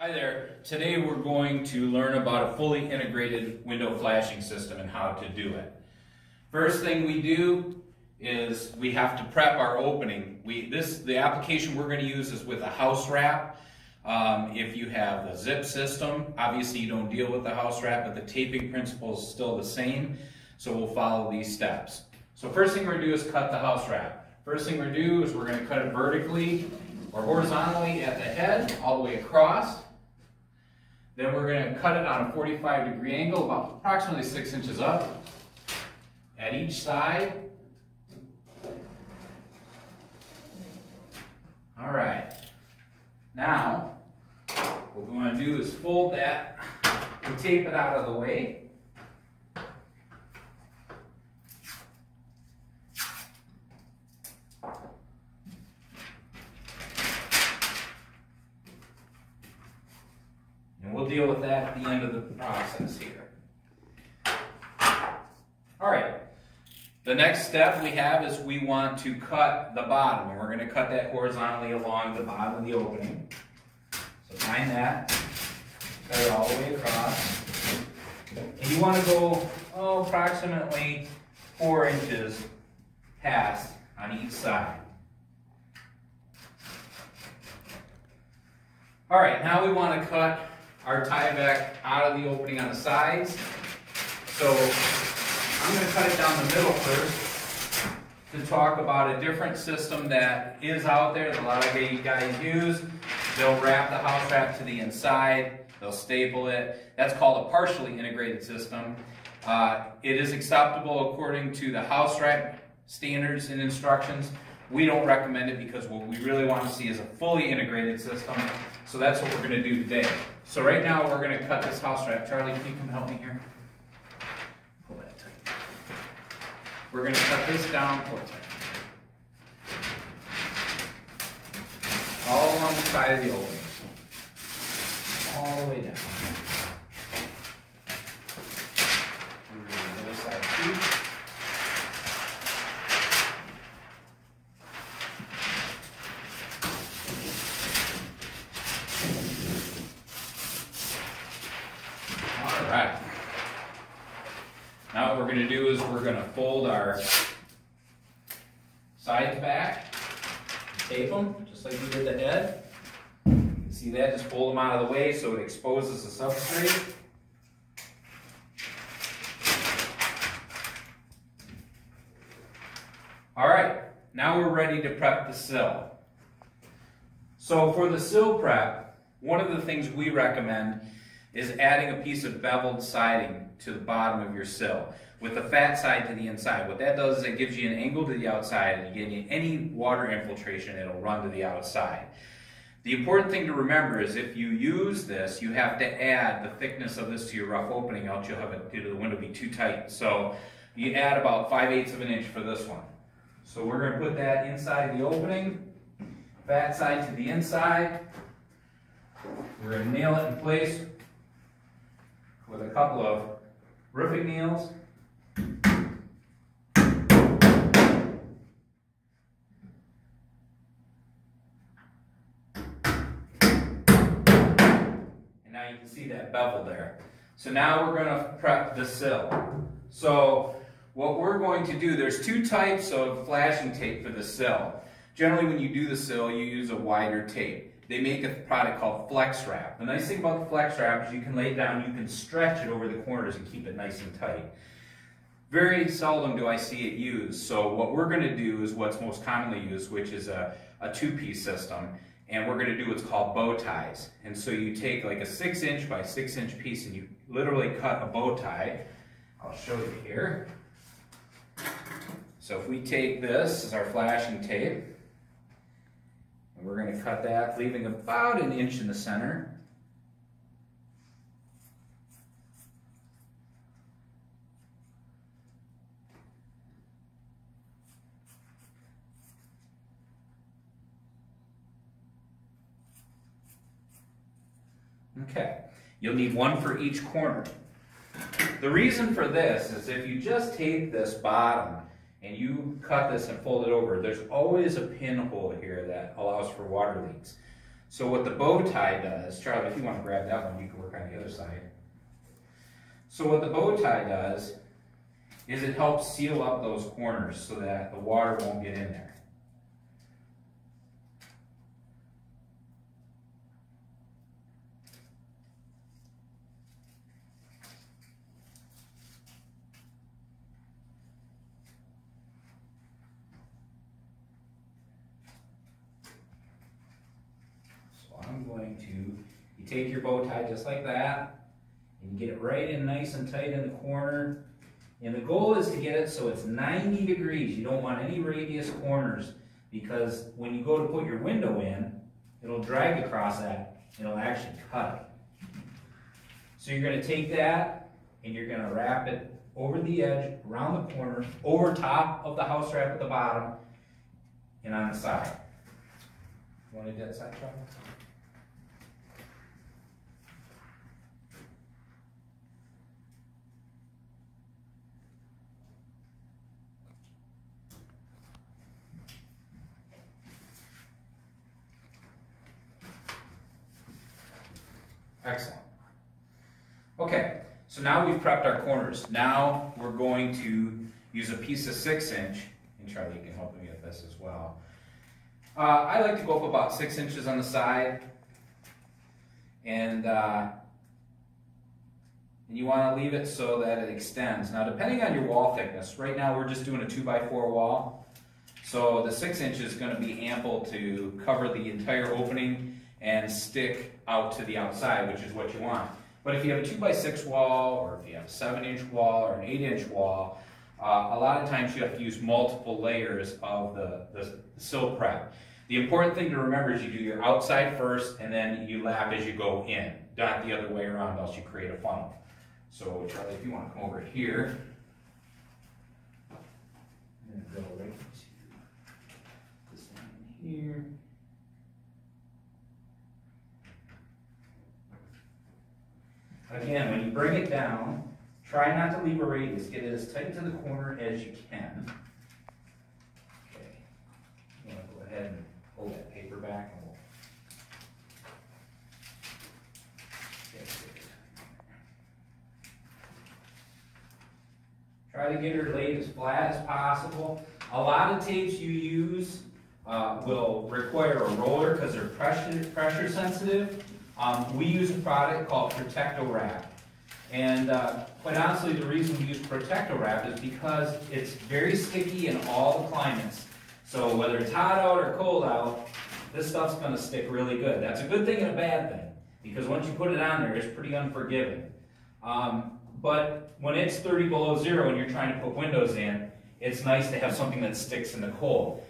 Hi there. Today we're going to learn about a fully integrated window flashing system and how to do it. First thing we do is we have to prep our opening. The application we're going to use is with a house wrap. If you have the zip system, obviously you don't deal with the house wrap, but the taping principle is still the same. So we'll follow these steps. So first thing we're going to do is cut the house wrap. First thing we're going to do is we're going to cut it vertically or horizontally at the head all the way across. Then we're going to cut it on a 45-degree angle, about approximately 6 inches up at each side. All right. Now, what we want to do is fold that and tape it out of the way. And we'll deal with that at the end of the process here. All right. The next step we have is we want to cut the bottom, and we're going to cut that horizontally along the bottom of the opening. So find that, cut it all the way across. And you want to go approximately 4 inches past on each side. All right, now we want to cut our tie back out of the opening on the sides. So I'm going to cut it down the middle first to talk about a different system that is out there that a lot of you guys use. They'll wrap the house wrap to the inside, they'll staple it. That's called a partially integrated system. It is acceptable according to the house wrap standards and instructions. We don't recommend it because what we really want to see is a fully integrated system. So that's what we're going to do today. So right now we're going to cut this house wrap. Charlie, can you come help me here? Pull that tight. We're going to cut this down, pull it tight. All along the side of the opening. All the way down. The other side too. Alright. Now what we're going to do is we're going to fold our sides back, tape them, just like we did the head. You can see that, just fold them out of the way so it exposes the substrate. Alright, now we're ready to prep the sill. So for the sill prep, one of the things we recommend is adding a piece of beveled siding to the bottom of your sill with the fat side to the inside. What that does is it gives you an angle to the outside, and you get any water infiltration, it'll run to the outside. The important thing to remember is if you use this, you have to add the thickness of this to your rough opening, else you'll have the window be too tight. So you add about 5/8 of an inch for this one. So we're going to put that inside the opening, fat side to the inside. We're going to nail it in place with a couple of roofing nails. And now you can see that bevel there. So now we're going to prep the sill. So what we're going to do, there's two types of flashing tape for the sill. Generally when you do the sill, you use a wider tape. They make a product called Flex Wrap. The nice thing about the Flex Wrap is you can lay it down, you can stretch it over the corners and keep it nice and tight. Very seldom do I see it used. So what we're going to do is what's most commonly used, which is a two-piece system. And we're going to do what's called bow ties. And so you take like a 6-inch by 6-inch piece and you literally cut a bow tie. I'll show you here. So if we take this as our flashing tape, and we're going to cut that, leaving about 1 inch in the center. Okay, you'll need one for each corner. The reason for this is if you just tape this bottom and you cut this and fold it over, there's always a pinhole here that allows for water leaks. So what the bow tie does, Charlie, if you want to grab that one, you can work on the other side. So what the bow tie does is it helps seal up those corners so that the water won't get in there. I'm going to, you take your bow tie just like that, and you get it right in nice and tight in the corner. And the goal is to get it so it's 90 degrees. You don't want any radius corners, because when you go to put your window in, it'll drag across that, and it'll actually cut it. So you're going to take that, and you're going to wrap it over the edge, around the corner, over top of the house wrap at the bottom, and on the side. You want to do that side, Charlie? Excellent. Okay, so now we've prepped our corners. Now we're going to use a piece of 6-inch, and Charlie can help me with this as well. I like to go up about 6 inches on the side, and you want to leave it so that it extends. Now, depending on your wall thickness, right now we're just doing a 2x4 wall, so the 6 inch is going to be ample to cover the entire opening and stick out to the outside, which is what you want. But if you have a 2x6 wall, or if you have a 7-inch wall, or an 8-inch wall, a lot of times you have to use multiple layers of the sill prep. The important thing to remember is you do your outside first, and then you lap as you go in, not the other way around, else you create a funnel. So Charlie, if you want to come over here, and go right to this line here. Again, when you bring it down, try not to leave a radius. Get it as tight to the corner as you can. Okay. You want to go ahead and pull that paper back, and we'll try to get her laid as flat as possible. A lot of tapes you use will require a roller because they're pressure sensitive. We use a product called Protecto-Wrap. And quite honestly, the reason we use Protecto-Wrap is because it's very sticky in all the climates. So whether it's hot out or cold out, this stuff's going to stick really good. That's a good thing and a bad thing, because once you put it on there, it's pretty unforgiving. But when it's 30 below zero and you're trying to put windows in, it's nice to have something that sticks in the cold.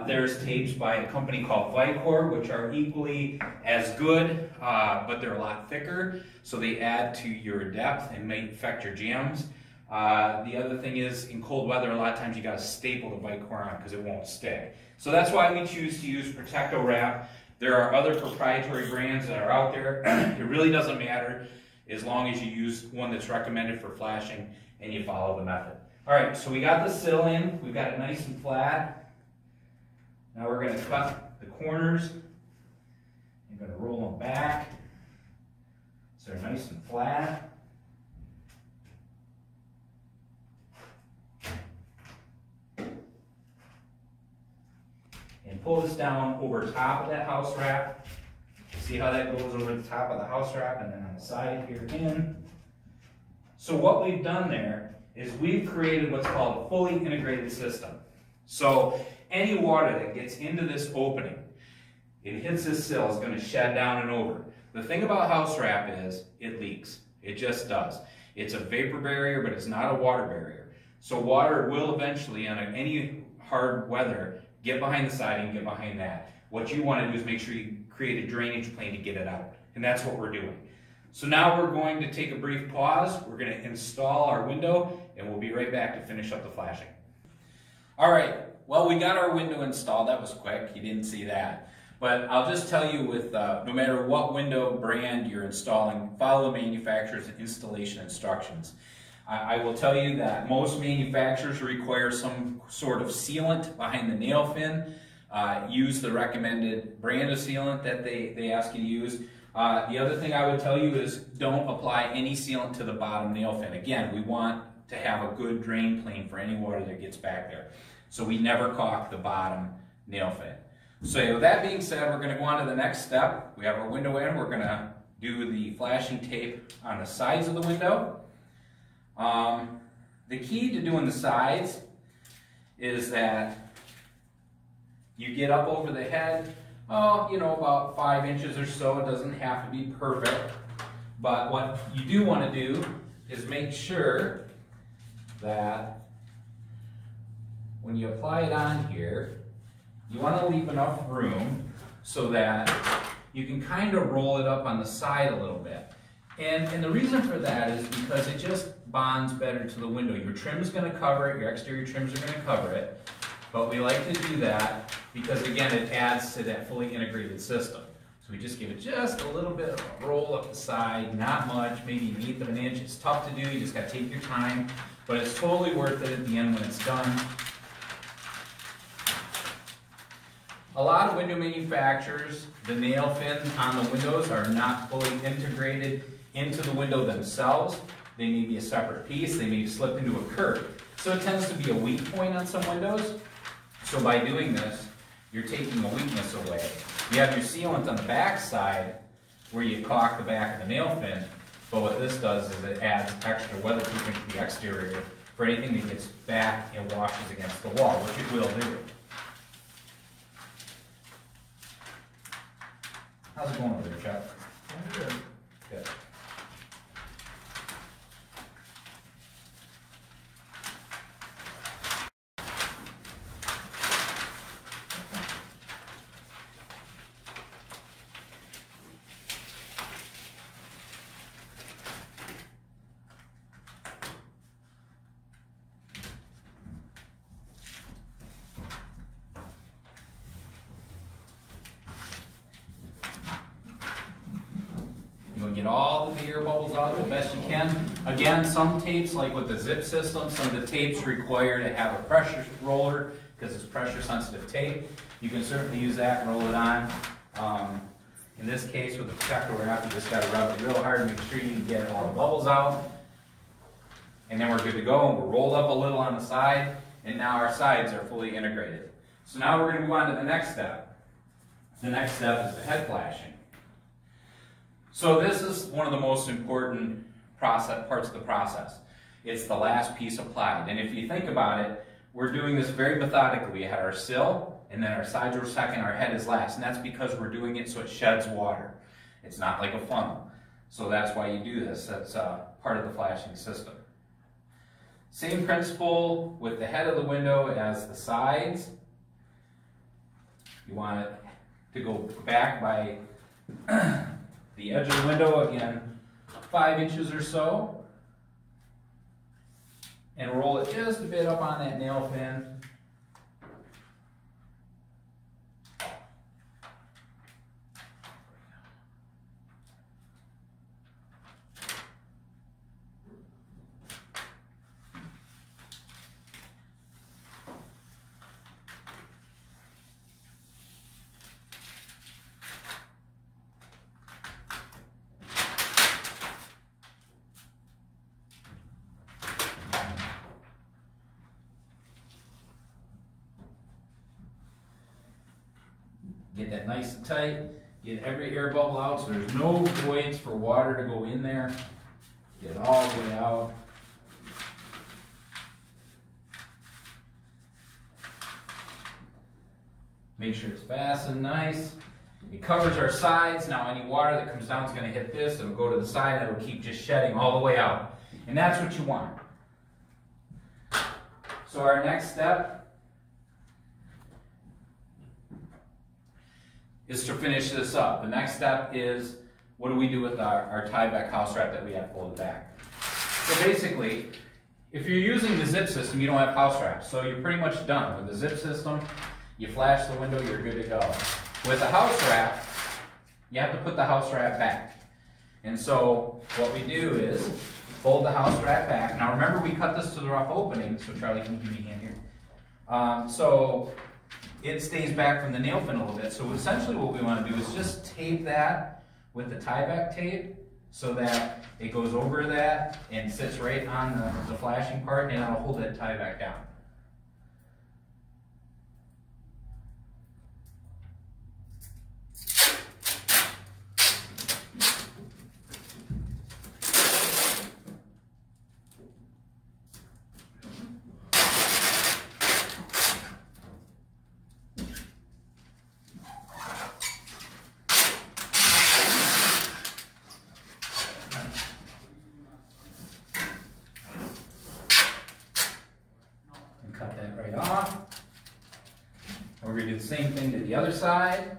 There's tapes by a company called Vicor, which are equally as good, but they're a lot thicker, so they add to your depth and may affect your jams. The other thing is, in cold weather, a lot of times you got to staple the Vicor on because it won't stick. So that's why we choose to use Protecto-Wrap. There are other proprietary brands that are out there. It really doesn't matter as long as you use one that's recommended for flashing and you follow the method. All right, so we got the sill in. We've got it nice and flat. Now we're going to cut the corners. I'm going to roll them back so they're nice and flat. And pull this down over top of that house wrap. See how that goes over the top of the house wrap and then on the side here again. So what we've done there is we've created what's called a fully integrated system. So any water that gets into this opening, it hits this sill, is going to shed down and over. The thing about house wrap is it leaks. It just does. It's a vapor barrier, but it's not a water barrier. So water will eventually, on any hard weather, get behind the siding, get behind that. What you want to do is make sure you create a drainage plane to get it out. And that's what we're doing. So now we're going to take a brief pause. We're going to install our window, and we'll be right back to finish up the flashing. All right. Well, we got our window installed. That was quick. You didn't see that. But I'll just tell you, with no matter what window brand you're installing, follow the manufacturer's installation instructions. I will tell you that most manufacturers require some sort of sealant behind the nail fin. Use the recommended brand of sealant that they ask you to use. The other thing I would tell you is don't apply any sealant to the bottom nail fin. Again, we want to have a good drain plane for any water that gets back there. So we never caulk the bottom nail fin. So with that being said, we're going to go on to the next step. We have our window in. We're going to do the flashing tape on the sides of the window. The key to doing the sides is that you get up over the head, about 5 inches or so. It doesn't have to be perfect. But what you do want to do is make sure that when you apply it on here, you want to leave enough room so that you can kind of roll it up on the side a little bit. And the reason for that is because it just bonds better to the window. Your trim is going to cover it, your exterior trims are going to cover it, but we like to do that because, again, it adds to that fully integrated system. So we just give it just a little bit of a roll up the side, not much, maybe 1/8 of an inch. It's tough to do, you just got to take your time, but it's totally worth it at the end when it's done. A lot of window manufacturers, the nail fins on the windows are not fully integrated into the window themselves. They may be a separate piece, they may slip into a curve. So it tends to be a weak point on some windows. So by doing this, you're taking a weakness away. You have your sealant on the back side where you caulk the back of the nail fin, but what this does is it adds extra weatherproofing to the exterior for anything that gets back and washes against the wall, which it will do. How's it going over there, Chuck? Good. Good. Get all the air bubbles out the best you can. Again, some tapes, like with the zip system, some of the tapes require to have a pressure roller because it's pressure sensitive tape. You can certainly use that and roll it on. In this case, with the protector wrap, you just got to rub it real hard and make sure you get all the bubbles out. And then we're good to go. We're rolled up a little on the side, and now our sides are fully integrated. So now we're going to move on to the next step. The next step is the head flashing. So this is one of the most important parts of the process. It's the last piece applied. And if you think about it, we're doing this very methodically. We had our sill, and then our sides were second, our head is last. And that's because we're doing it so it sheds water. It's not like a funnel. So that's why you do this. That's part of the flashing system. Same principle with the head of the window as the sides. You want it to go back by the edge of the window, again, 5 inches or so. And roll it just a bit up on that nail fin. Get that nice and tight, get every air bubble out so there's no voids for water to go in there. Get it all the way out. Make sure it's fastened nice. It covers our sides. Now any water that comes down is going to hit this, it'll go to the side, and it'll keep just shedding all the way out. And that's what you want. So our next step is to finish this up. The next step is, what do we do with our tie-back house wrap that we have folded back? So basically, if you're using the zip system, you don't have house wrap, so you're pretty much done. With the zip system, you flash the window, you're good to go. With the house wrap, you have to put the house wrap back. And so what we do is fold the house wrap back. Now remember, we cut this to the rough opening, so Charlie, can you give me a hand here? So it stays back from the nail fin a little bit. So essentially what we want to do is just tape that with the Tyvek tape so that it goes over that and sits right on the flashing part, and it'll hold that Tyvek down. Cut that right off. And we're going to do the same thing to the other side.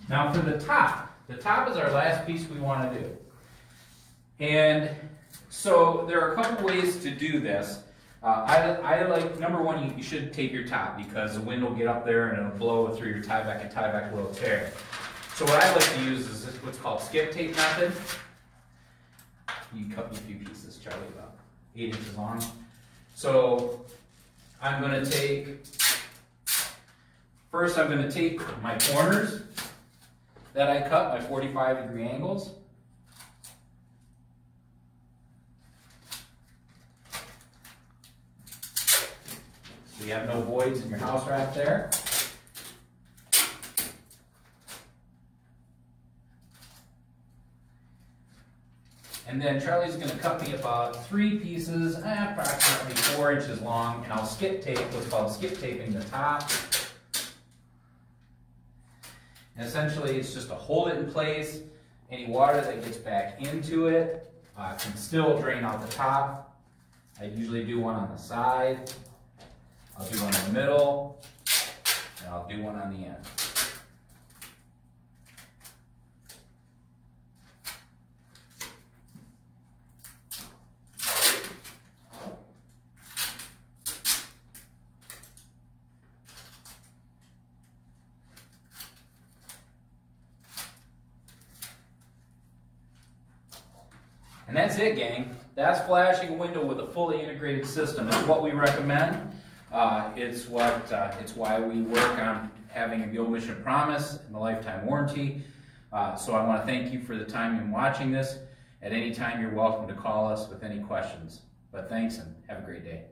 Now for the top is our last piece we want to do. And so there are a couple ways to do this. I like, number one, you should tape your top because the wind will get up there and it'll blow through your Tyvek and Tyvek will tear. So what I like to use is what's called skip tape method. You cut me a few pieces, Charlie, about 8 inches long. So I'm going to take, first I'm going to tape my corners that I cut by 45-degree angles. So you have no voids in your house wrap there. And then Charlie's going to cut me about 3 pieces, approximately 4 inches long, and I'll skip tape, what's called skip taping the top. And essentially, it's just to hold it in place. Any water that gets back into it can still drain out the top. I usually do one on the side. I'll do one in the middle. And I'll do one on the end. And that's it, gang. That's flashing a window with a fully integrated system. It's what we recommend. It's why we work on having a Go Mission Promise and the lifetime warranty. So I want to thank you for the time in watching this. At any time, you're welcome to call us with any questions. But thanks and have a great day.